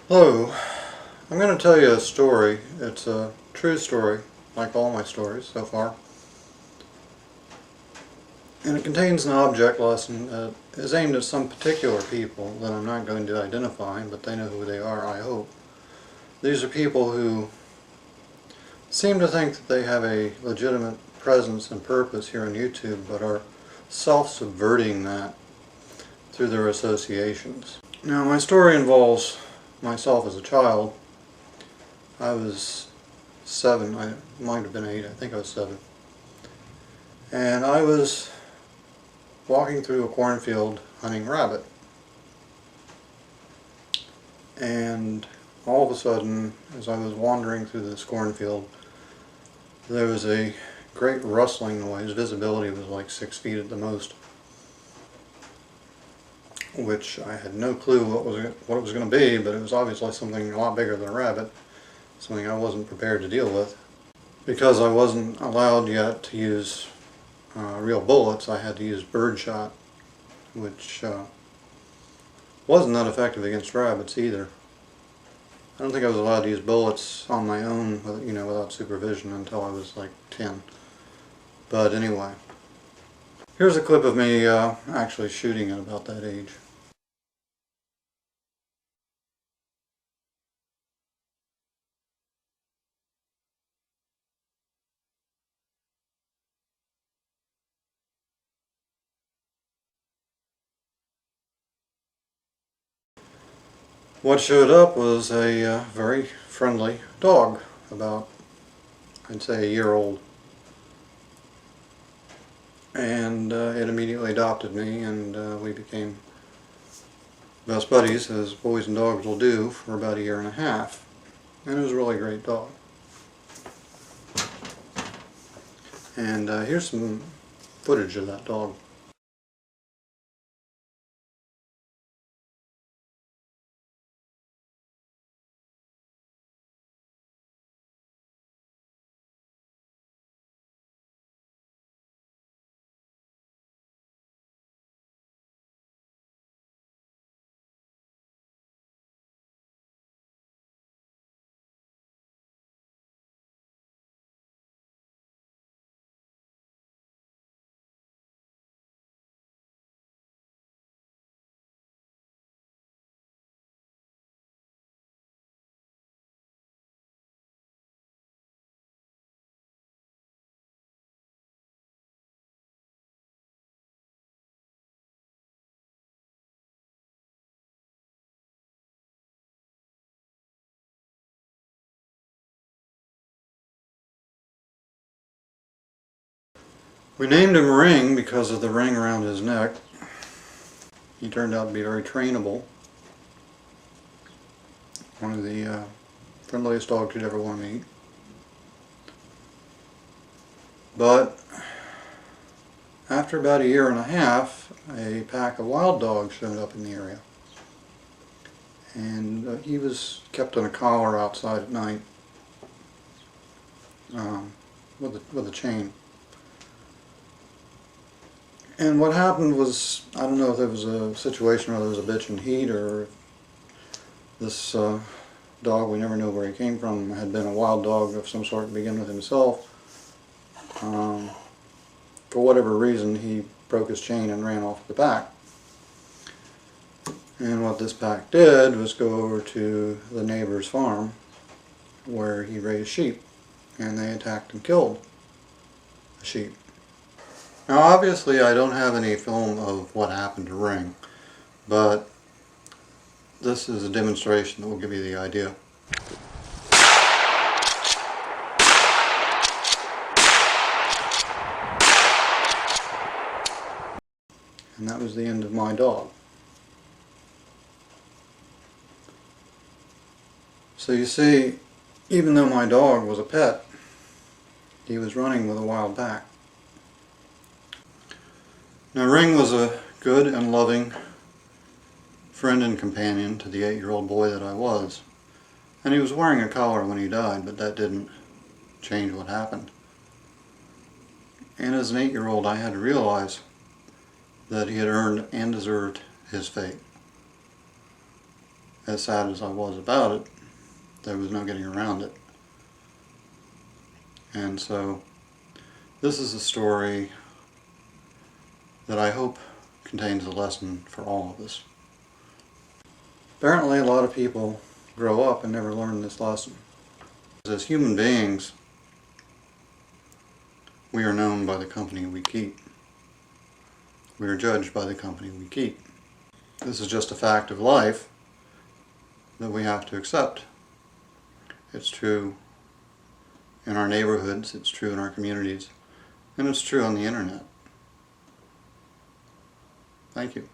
Hello, I'm going to tell you a story. It's a true story, like all my stories so far. And it contains an object lesson that is aimed at some particular people that I'm not going to identify, but they know who they are, I hope. These are people who seem to think that they have a legitimate presence and purpose here on YouTube, but are self-subverting that through their associations. Now, my story involves myself as a child. I was 7, I might have been 8, I think I was 7. And I was walking through a cornfield hunting rabbit. And all of a sudden, as I was wandering through this cornfield, there was a great rustling noise. Visibility was like 6 feet at the most, which I had no clue what it was going to be, but it was obviously something a lot bigger than a rabbit, something I wasn't prepared to deal with. Because I wasn't allowed yet to use real bullets, I had to use birdshot, which wasn't that effective against rabbits either. I don't think I was allowed to use bullets on my own, without supervision until I was like 10. But anyway, here's a clip of me actually shooting at about that age. What showed up was a very friendly dog, about, I'd say, a year old. And it immediately adopted me, and we became best buddies, as boys and dogs will do, for about a year and a half. And it was a really great dog. And here's some footage of that dog. We named him Ring because of the ring around his neck. He turned out to be very trainable. One of the friendliest dogs you'd ever want to meet. But after about a year and a half, a pack of wild dogs showed up in the area. And he was kept in a collar outside at night with a chain. And what happened was, I don't know if there was a situation where there was a bitch in heat, or this dog, we never know where he came from, had been a wild dog of some sort to begin with himself. For whatever reason, he broke his chain and ran off the pack. And what this pack did was go over to the neighbor's farm where he raised sheep, and they attacked and killed the sheep. Now obviously I don't have any film of what happened to Ring, but this is a demonstration that will give you the idea. And that was the end of my dog. So you see, even though my dog was a pet, he was running with a wild pack. Now Ring was a good and loving friend and companion to the 8-year-old boy that I was. And he was wearing a collar when he died, but that didn't change what happened. And as an 8-year-old, I had to realize that he had earned and deserved his fate. as sad as I was about it, there was no getting around it. And so this is a story that I hope contains a lesson for all of us. Apparently a lot of people grow up and never learn this lesson. As human beings, we are known by the company we keep. We are judged by the company we keep. This is just a fact of life that we have to accept. It's true in our neighborhoods, it's true in our communities, and it's true on the internet. Thank you.